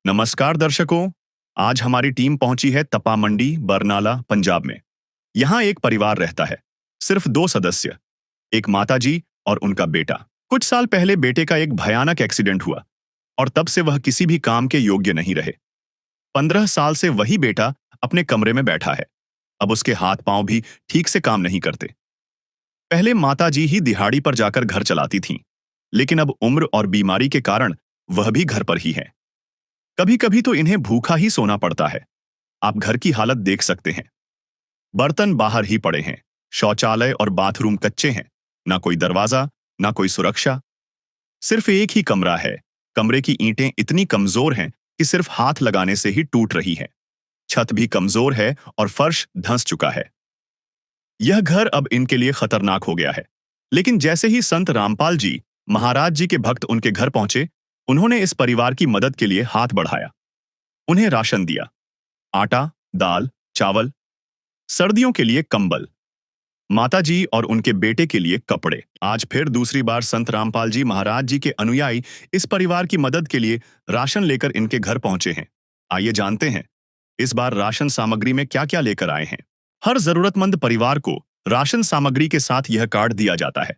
नमस्कार दर्शकों। आज हमारी टीम पहुंची है तपा मंडी बरनाला पंजाब में। यहाँ एक परिवार रहता है, सिर्फ 2 सदस्य, एक माताजी और उनका बेटा। कुछ साल पहले बेटे का एक भयानक एक्सीडेंट हुआ और तब से वह किसी भी काम के योग्य नहीं रहे। 15 साल से वही बेटा अपने कमरे में बैठा है। अब उसके हाथ पांव भी ठीक से काम नहीं करते। पहले माताजी ही दिहाड़ी पर जाकर घर चलाती थीं, लेकिन अब उम्र और बीमारी के कारण वह भी घर पर ही है। कभी कभी तो इन्हें भूखा ही सोना पड़ता है। आप घर की हालत देख सकते हैं। बर्तन बाहर ही पड़े हैं, शौचालय और बाथरूम कच्चे हैं, ना कोई दरवाजा, ना कोई सुरक्षा। सिर्फ एक ही कमरा है। कमरे की ईंटें इतनी कमजोर हैं कि सिर्फ हाथ लगाने से ही टूट रही हैं। छत भी कमजोर है और फर्श धंस चुका है। यह घर अब इनके लिए खतरनाक हो गया है। लेकिन जैसे ही संत रामपाल जी महाराज जी के भक्त उनके घर पहुंचे, उन्होंने इस परिवार की मदद के लिए हाथ बढ़ाया। उन्हें राशन दिया, आटा, दाल, चावल, सर्दियों के लिए कंबल, माताजी और उनके बेटे के लिए कपड़े। आज फिर दूसरी बार संत रामपाल जी महाराज जी के अनुयायी इस परिवार की मदद के लिए राशन लेकर इनके घर पहुंचे हैं। आइए जानते हैं इस बार राशन सामग्री में क्या क्या लेकर आए हैं। हर जरूरतमंद परिवार को राशन सामग्री के साथ यह कार्ड दिया जाता है,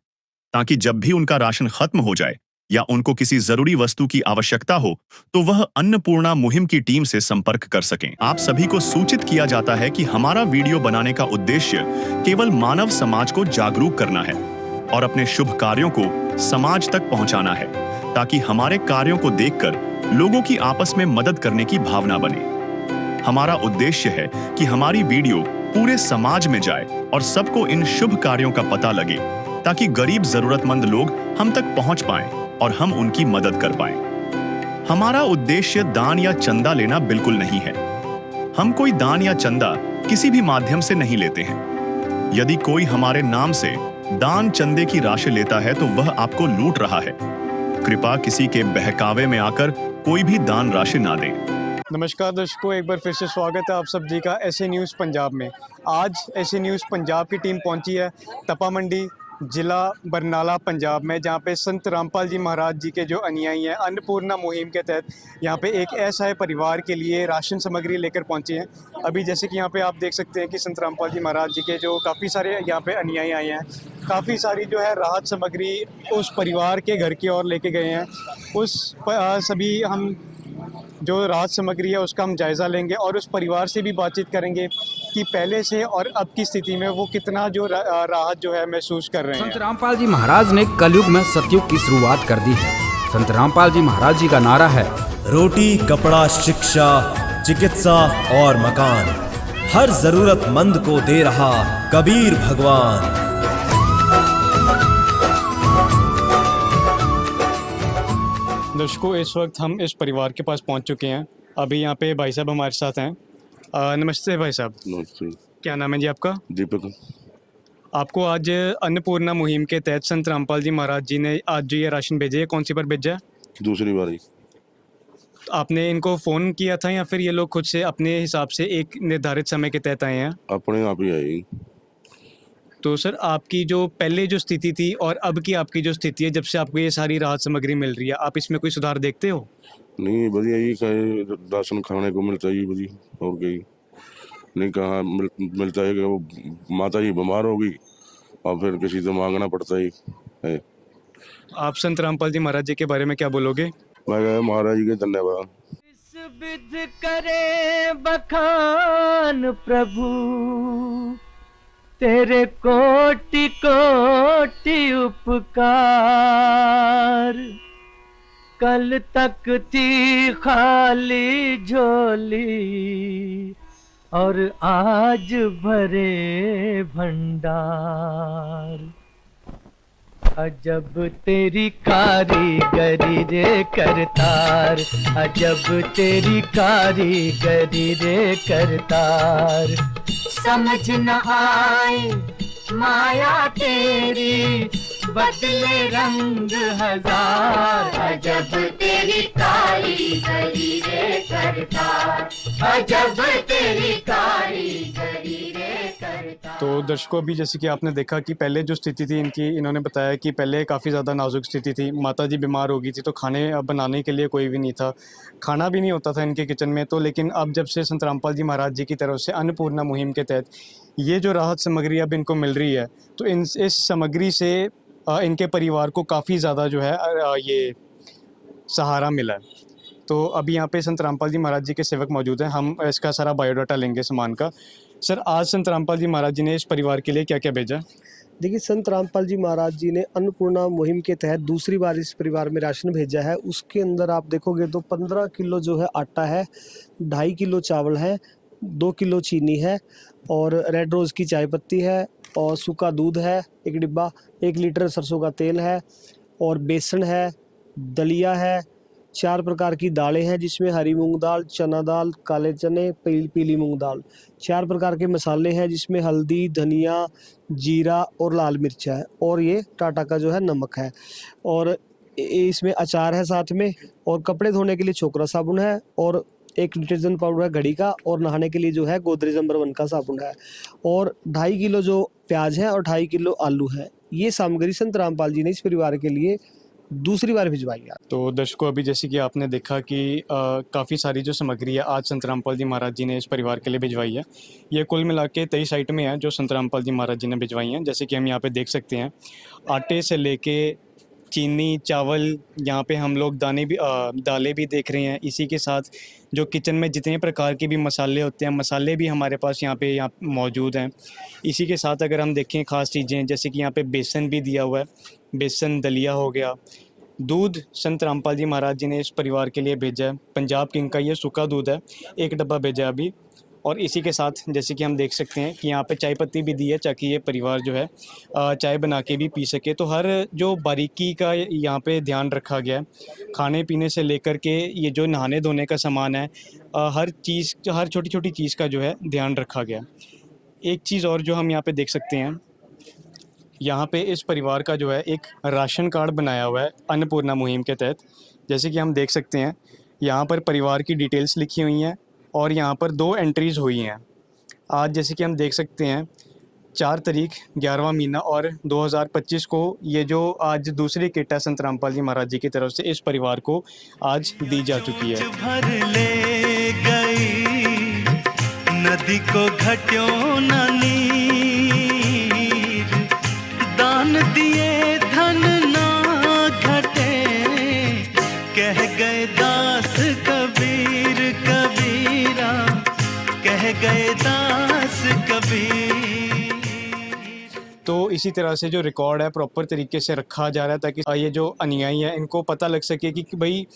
ताकि जब भी उनका राशन खत्म हो जाए या उनको किसी जरूरी वस्तु की आवश्यकता हो तो वह अन्नपूर्णा मुहिम की टीम से संपर्क कर सकें। आप सभी को सूचित किया जाता है कि हमारा वीडियो बनाने का उद्देश्य केवल मानव समाज को जागरूक करना है और अपने शुभ कार्यों को समाज तक पहुंचाना है, ताकि हमारे कार्यों को देखकर लोगों की आपस में मदद करने की भावना बने। हमारा उद्देश्य है कि हमारी वीडियो पूरे समाज में जाए और सबको इन शुभ कार्यों का पता लगे, ताकि गरीब जरूरतमंद लोग हम तक पहुंच पाएं और हम उनकी मदद कर पाएं। हमारा उद्देश्य दान या चंदा लेना बिल्कुल नहीं है। हम कोई दान या चंदा किसी भी माध्यम से नहीं लेते हैं। यदि कोई हमारे नाम से दान चंदे की राशि लेता है तो वह आपको लूट रहा है। कृपया किसी के बहकावे में आकर कोई भी दान राशि ना दें। नमस्कार दर्शकों, एक बार फिर से स्वागत है आप सब जी का एसए न्यूज़ पंजाब में। आज एसए न्यूज़ पंजाब की टीम पहुंची है तपा मंडी, जिला बरनाला पंजाब में, जहां पे संत रामपाल जी महाराज जी के जो अनुयायी हैं अन्नपूर्णा मुहिम के तहत यहां पे एक असहाय परिवार के लिए राशन सामग्री लेकर पहुंचे हैं। अभी जैसे कि यहां पे आप देख सकते हैं कि संत रामपाल जी महाराज जी के जो काफ़ी सारे यहां पे अनुयायी आए हैं, काफ़ी सारी जो है राहत सामग्री उस परिवार के घर की ओर लेके गए हैं। सभी हम जो राहत सामग्री है उसका हम जायज़ा लेंगे और उस परिवार से भी बातचीत करेंगे कि पहले से और अब की स्थिति में वो कितना जो राहत जो है महसूस कर रहे हैं। संत रामपाल जी महाराज ने कलयुग में सतयुग की शुरुआत कर दी है। संत रामपाल जी महाराज जी का नारा है, रोटी, कपड़ा, शिक्षा, चिकित्सा और मकान, हर जरूरतमंद को दे रहा कबीर भगवान। दर्शकों, इस वक्त हम इस परिवार के पास पहुंच चुके हैं। अभी यहाँ पे भाई साहब हमारे साथ हैं। नमस्ते भाई साहब। नमस्ते। क्या नाम है जी आपका? दीपक। आपको आज अन्नपूर्णा मुहिम के तहत संत रामपाल जी महाराज जी ने आज जो ये राशन भेजे है, कौन सी बार भेजा है? दूसरी बारी। आपने इनको फ़ोन किया था या फिर ये लोग खुद से अपने हिसाब से एक निर्धारित समय के तहत आए हैं? अपने आप ही आई। तो सर, आपकी जो पहले जो स्थिति थी और अब की आपकी जो स्थिति है, जब से आपको ये सारी राहत सामग्री मिल रही है, आप इसमें कोई सुधार देखते हो? नहीं, बढ़िया ही कहे राशन खाने को मिलता ही बढ़िया, और कहीं नहीं कहा मिलता है कि वो माता जी बीमार होगी और फिर किसी से मांगना पड़ता ही है। आप संत रामपाल जी महाराज जी के बारे में क्या बोलोगे? मैं कहा महाराज जी के धन्यवाद। इस विध करे बखान प्रभु, तेरे कोटि कोटि उपकार। कल तक थी खाली झोली और आज भरे भंडार। अजब तेरी कारीगरी रे करतार, अजब तेरी कारीगरी रे करतार। समझ न आए माया तेरी, बदले रंग हजार। अजब तेरी कारीगरी रे करतार, अजब तेरी कारीगरी रे करतार। तो दर्शकों, अभी जैसे कि आपने देखा कि पहले जो स्थिति थी इनकी, इन्होंने बताया कि पहले काफ़ी ज़्यादा नाजुक स्थिति थी, माता जी बीमार हो गई थी, तो खाने बनाने के लिए कोई भी नहीं था, खाना भी नहीं होता था इनके किचन में। तो लेकिन अब जब से संत रामपाल जी महाराज जी की तरफ से अन्नपूर्णा मुहिम के तहत ये जो राहत सामग्री अब इनको मिल रही है, तो इस सामग्री से इनके परिवार को काफ़ी ज़्यादा जो है ये सहारा मिला है। तो अभी यहाँ पे संत रामपाल जी महाराज जी के सेवक मौजूद हैं, हम इसका सारा बायोडाटा लेंगे सामान का। सर, आज संत रामपाल जी महाराज जी ने इस परिवार के लिए क्या क्या भेजा? देखिए, संत रामपाल जी महाराज जी ने अन्नपूर्णा मुहिम के तहत दूसरी बार इस परिवार में राशन भेजा है। उसके अंदर आप देखोगे तो 15 किलो जो है आटा है, 2.5 किलो चावल है, 2 किलो चीनी है, और रेड रोज़ की चाय पत्ती है, और सूखा दूध है 1 डिब्बा, 1 लीटर सरसों का तेल है, और बेसन है, दलिया है, 4 प्रकार की दालें हैं जिसमें हरी मूंग दाल, चना दाल, काले चने, पीली मूंग दाल, 4 प्रकार के मसाले हैं जिसमें हल्दी, धनिया, जीरा और लाल मिर्च है, और ये टाटा का जो है नमक है, और इसमें अचार है साथ में, और कपड़े धोने के लिए छोकरा साबुन है, और 1 डिटर्जेंट पाउडर है घड़ी का, और नहाने के लिए जो है गोदरेज नंबर 1 का साबुन है, और 2.5 किलो जो प्याज है, और 2.5 किलो आलू है। ये सामग्री संत रामपाल जी ने इस परिवार के लिए दूसरी बार भिजवाई है। तो दर्शकों, अभी जैसे कि आपने देखा कि काफ़ी सारी जो सामग्री है आज संत रामपाल जी महाराज जी ने इस परिवार के लिए भिजवाई है। ये कुल मिला के 23 आइटमें हैं जो संत रामपाल जी महाराज जी ने भिजवाई हैं। जैसे कि हम यहाँ पे देख सकते हैं, आटे से लेके चीनी, चावल, यहाँ पे हम लोग दालें भी देख रहे हैं। इसी के साथ जो किचन में जितने प्रकार के भी मसाले होते हैं, मसाले भी हमारे पास यहाँ मौजूद हैं। इसी के साथ अगर हम देखें ख़ास चीज़ें, जैसे कि यहाँ पे बेसन भी दिया हुआ है, बेसन दलिया हो गया। दूध संत रामपाल जी महाराज जी ने इस परिवार के लिए भेजा है, पंजाब किंग का ये सूखा दूध है, 1 डब्बा भेजा है अभी। और इसी के साथ जैसे कि हम देख सकते हैं कि यहाँ पे चाय पत्ती भी दी है, ताकि ये परिवार जो है चाय बना के भी पी सके। तो हर जो बारीकी का यहाँ पे ध्यान रखा गया है, खाने पीने से लेकर के ये जो नहाने धोने का सामान है, हर छोटी छोटी चीज़ का जो है ध्यान रखा गया। एक चीज़ और जो हम यहाँ पे देख सकते हैं, यहाँ पे इस परिवार का जो है एक राशन कार्ड बनाया हुआ है अन्नपूर्णा मुहिम के तहत। जैसे कि हम देख सकते हैं, यहाँ पर परिवार की डिटेल्स लिखी हुई हैं, और यहाँ पर 2 एंट्रीज़ हुई हैं। आज जैसे कि हम देख सकते हैं 4 तारीख 11वां महीना और 2025 को ये जो आज दूसरी किट है संत रामपाल जी महाराज जी की तरफ से इस परिवार को आज दी जा चुकी है। भर ले गई नदी को घट्यों न नीर, दान दिए धन ना घटे, कह गए दास कबीर कबीरा, कह गए दास कबीर। तो इसी तरह से जो रिकॉर्ड है प्रॉपर तरीके से रखा जा रहा है, ताकि ये जो अनुयायी है इनको पता लग सके कि भाई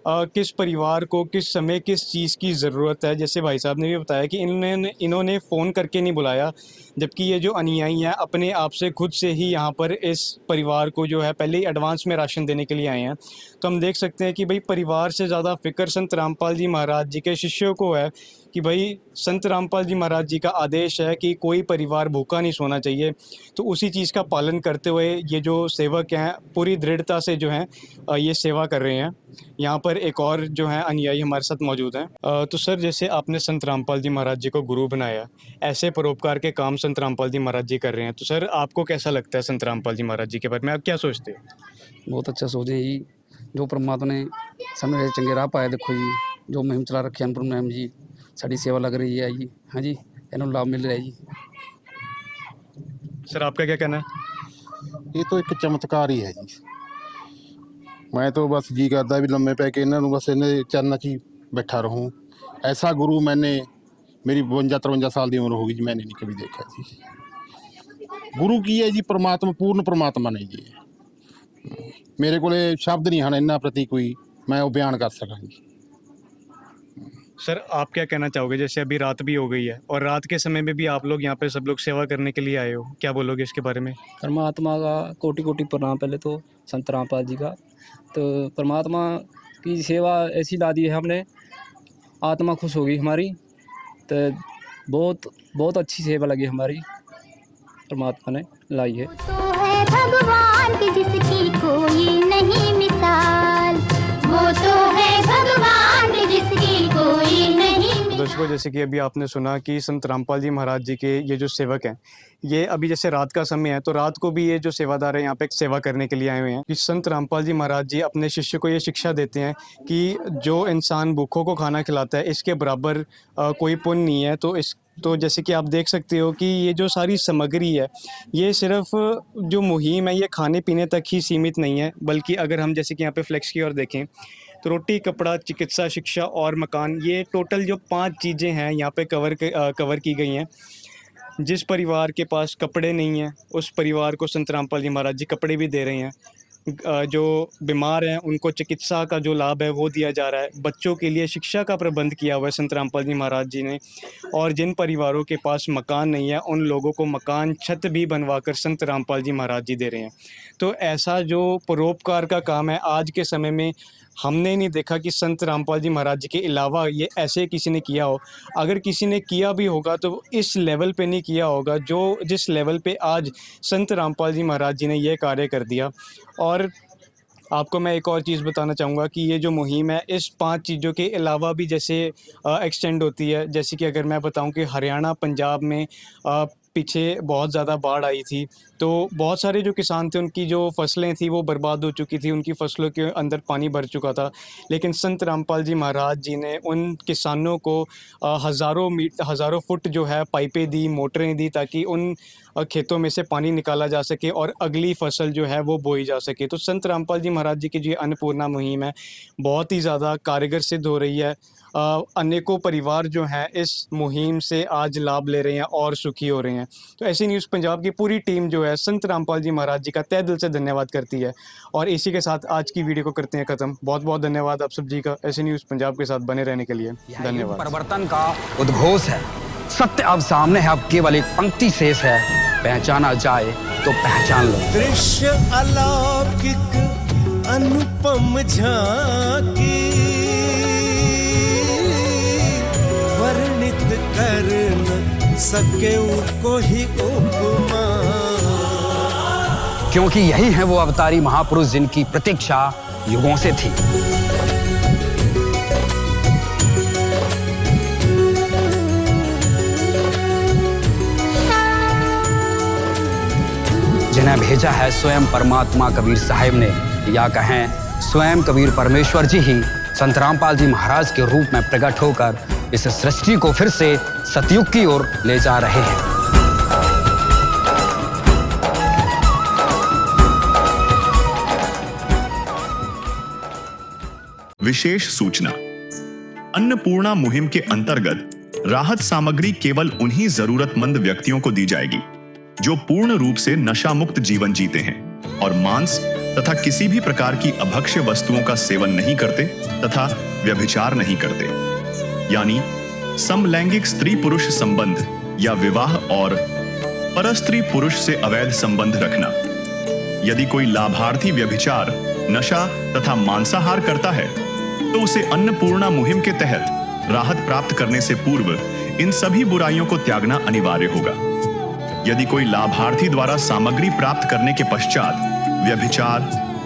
किस परिवार को किस समय किस चीज़ की ज़रूरत है। जैसे भाई साहब ने भी बताया कि इन्होंने फ़ोन करके नहीं बुलाया, जबकि ये जो अनुयायी हैं अपने आप से खुद से ही यहाँ पर इस परिवार को जो है पहले ही एडवांस में राशन देने के लिए आए हैं। तो हम देख सकते हैं कि भाई परिवार से ज़्यादा फ़िक्र संत रामपाल जी महाराज जी के शिष्यों को है, कि भाई संत रामपाल जी महाराज जी का आदेश है कि कोई परिवार भूखा नहीं सोना चाहिए। तो उसी चीज़ का पालन करते हुए ये जो सेवक हैं पूरी दृढ़ता से जो हैं ये सेवा कर रहे हैं। यहाँ पर एक और जो है अनुयायी हमारे साथ मौजूद हैं। तो सर, जैसे आपने संत रामपाल जी महाराज जी को गुरु बनाया, ऐसे परोपकार के काम संत रामपाल जी महाराज जी कर रहे हैं, तो सर आपको कैसा लगता है संत रामपाल जी महाराज जी के बारे में, आप क्या सोचते हैं? बहुत अच्छा सोचे जी, जो परमात्मा ने समय चंगे राह पाए। देखो जी, जो मुहिम चला रखी है अन्नपूर्णा मुहिम जी, साड़ी सेवा लग रही है जी। हाँ जी, इन्होंने लाभ मिल रहा है जी। सर आपका क्या कहना है? ਇਹ तो एक चमत्कार ही है जी। मैं तो बस जी करता भी लम्बे पै के इन्हों बस इन्हें चरणों 'ਚ ही बैठा रहूँ। ऐसा गुरु मैंने मेरी 52-53 साल की उम्र होगी जी, मैंने नहीं कभी देखा जी। गुरु की है जी परमात्मा, पूर्ण परमात्मा नहीं जी। मेरे को शब्द नहीं हैं इन्होंने प्रति कोई मैं वो बयान कर सका जी। सर आप क्या कहना चाहोगे, जैसे अभी रात भी हो गई है और रात के समय में भी आप लोग यहाँ पे सब लोग सेवा करने के लिए आए हो, क्या बोलोगे इसके बारे में? परमात्मा का कोटि कोटि प्रणाम पहले तो संत रामपाल जी का। तो परमात्मा की सेवा ऐसी ला दी है हमने, आत्मा खुश हो गई हमारी। तो बहुत बहुत अच्छी सेवा लगी हमारी, परमात्मा ने लाई है। है भगवान की जिसकी कोई नहीं मिसाल, वो तो है भगवान की जिसकी कोई नहीं। दर्शकों, जैसे कि अभी आपने सुना कि संत रामपाल जी महाराज जी के ये जो सेवक हैं, ये अभी जैसे रात का समय है तो रात को भी ये जो सेवादार है यहाँ पे सेवा करने के लिए आए हुए हैं कि संत रामपाल जी महाराज जी अपने शिष्य को ये शिक्षा देते हैं कि जो इंसान भूखों को खाना खिलाता है इसके बराबर कोई पुण्य नहीं है। तो जैसे कि आप देख सकते हो कि ये जो सारी सामग्री है ये सिर्फ जो मुहिम है ये खाने पीने तक ही सीमित नहीं है, बल्कि अगर हम जैसे कि यहाँ पे फ्लेक्स की ओर देखें तो रोटी, कपड़ा, चिकित्सा, शिक्षा और मकान, ये टोटल जो 5 चीज़ें हैं यहाँ पे कवर की गई हैं। जिस परिवार के पास कपड़े नहीं हैं उस परिवार को संत रामपाल जी महाराज जी कपड़े भी दे रहे हैं। जो बीमार हैं उनको चिकित्सा का जो लाभ है वो दिया जा रहा है। बच्चों के लिए शिक्षा का प्रबंध किया हुआ है संत रामपाल जी महाराज जी ने। और जिन परिवारों के पास मकान नहीं है उन लोगों को मकान, छत भी बनवाकर संत रामपाल जी महाराज जी दे रहे हैं। तो ऐसा जो परोपकार का काम है आज के समय में हमने नहीं देखा कि संत रामपाल जी महाराज जी के अलावा ये ऐसे किसी ने किया हो। अगर किसी ने किया भी होगा तो इस लेवल पे नहीं किया होगा जो जिस लेवल पे आज संत रामपाल जी महाराज जी ने ये कार्य कर दिया। और आपको मैं एक और चीज़ बताना चाहूँगा कि ये जो मुहिम है इस 5 चीज़ों के अलावा भी जैसे एक्सटेंड होती है। जैसे कि अगर मैं बताऊँ कि हरियाणा, पंजाब में पीछे बहुत ज़्यादा बाढ़ आई थी तो बहुत सारे जो किसान थे उनकी जो फसलें थी वो बर्बाद हो चुकी थी, उनकी फसलों के अंदर पानी भर चुका था। लेकिन संत रामपाल जी महाराज जी ने उन किसानों को हज़ारों फुट जो है पाइपें दी, मोटरें दी ताकि उन खेतों में से पानी निकाला जा सके और अगली फसल जो है वो बोई जा सके। तो संत रामपाल जी महाराज जी की जो अन्नपूर्णा मुहिम है बहुत ही ज़्यादा कारगर सिद्ध हो रही है। अनेकों परिवार जो हैं इस मुहिम से आज लाभ ले रहे हैं और सुखी हो रहे हैं। तो ऐसी न्यूज़ पंजाब की पूरी टीम जो है संत रामपाल जी महाराज जी का तहे दिल से धन्यवाद करती है। और इसी के साथ आज की वीडियो को करते हैं ख़त्म। बहुत बहुत धन्यवाद आप सब जी का ऐसी न्यूज़ पंजाब के साथ बने रहने के लिए। धन्यवाद। परिवर्तन का उद्घोष है, सत्य अब सामने है, अब केवल एक पंक्ति शेष है, पहचाना जाए तो पहचान लो। दृश्य अलौकिक अनुपम झांकी वर्णित कर न सके उनको ही उपमा, क्योंकि यही है वो अवतारी महापुरुष जिनकी प्रतीक्षा युगों से थी। जिन्हें भेजा है स्वयं परमात्मा कबीर साहिब ने, या कहें स्वयं कबीर परमेश्वर जी ही संत रामपाल जी महाराज के रूप में प्रकट होकर इस सृष्टि को फिर से सतयुग की ओर ले जा रहे हैं। विशेष सूचना। अन्नपूर्णा मुहिम के अंतर्गत राहत सामग्री केवल उन्हीं जरूरतमंद व्यक्तियों को दी जाएगी जो पूर्ण रूप से नशा मुक्त जीवन जीते हैं और मांस तथा किसी भी प्रकार की अभक्ष्य वस्तुओं का सेवन नहीं करते तथा व्यभिचार नहीं करते, यानी समलैंगिक स्त्री पुरुष संबंध या विवाह और परस्त्री पुरुष से अवैध संबंध रखना। यदि कोई लाभार्थी व्यभिचार, नशा तथा मांसाहार करता है तो उसे अन्नपूर्णा मुहिम के तहत राहत प्राप्त करने से पूर्व इन सभी बुराइयों को त्यागना अनिवार्य होगा। यदि कोई लाभार्थी द्वारा सामग्री प्राप्त करने के पश्चात व्यभिचार,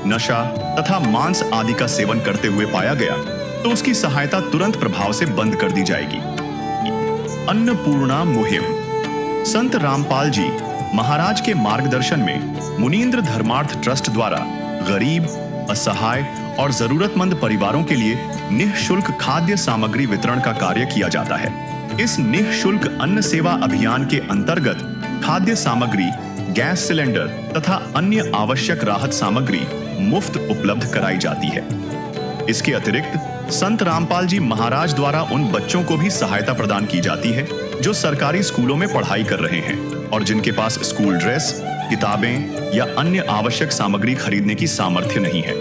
नशा तथा मांस आदि का सेवन करते हुए पाया गया तो उसकी सहायता तुरंत प्रभाव से बंद कर दी जाएगी। अन्नपूर्णा मुहिम संत रामपाल जी महाराज के मार्गदर्शन में मुनींद्र धर्मार्थ ट्रस्ट द्वारा गरीब, असहाय और जरूरतमंद परिवारों के लिए निःशुल्क खाद्य सामग्री वितरण का कार्य किया जाता है। इस निःशुल्क अन्न सेवा अभियान के अंतर्गत खाद्य सामग्री, गैस सिलेंडर तथा अन्य आवश्यक राहत सामग्री मुफ्त उपलब्ध कराई जाती है। इसके अतिरिक्त संत रामपाल जी महाराज द्वारा उन बच्चों को भी सहायता प्रदान की जाती है जो सरकारी स्कूलों में पढ़ाई कर रहे हैं और जिनके पास स्कूल ड्रेस, किताबें या अन्य आवश्यक सामग्री खरीदने की सामर्थ्य नहीं है।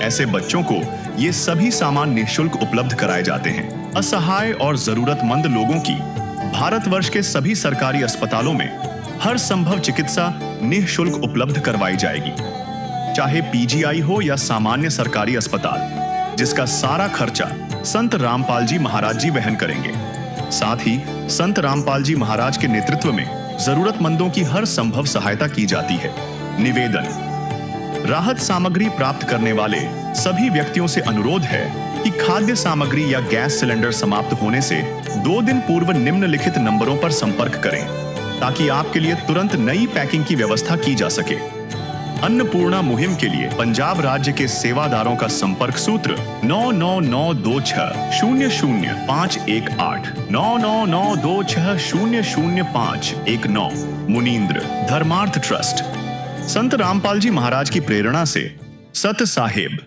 ऐसे बच्चों को ये सभी सामान निःशुल्क उपलब्ध कराए जाते हैं। असहाय और जरूरतमंद लोगों की भारतवर्ष के सभी सरकारी अस्पतालों में हर संभव चिकित्सा निःशुल्क उपलब्ध करवाई जाएगी, चाहे पीजीआई हो या सामान्य सरकारी अस्पताल, जिसका सारा खर्चा संत रामपाल जी महाराज जी वहन करेंगे। साथ ही संत रामपाल जी महाराज के नेतृत्व में जरूरतमंदों की हर संभव सहायता की जाती है। निवेदन। राहत सामग्री प्राप्त करने वाले सभी व्यक्तियों से अनुरोध है कि खाद्य सामग्री या गैस सिलेंडर समाप्त होने से 2 दिन पूर्व निम्नलिखित नंबरों पर संपर्क करें ताकि आपके लिए तुरंत नई पैकिंग की व्यवस्था की जा सके। अन्नपूर्णा मुहिम के लिए पंजाब राज्य के सेवादारों का संपर्क सूत्र 9992600518 9992600519। मुनींद्र धर्मार्थ ट्रस्ट। संत रामपाल जी महाराज की प्रेरणा से सत साहेब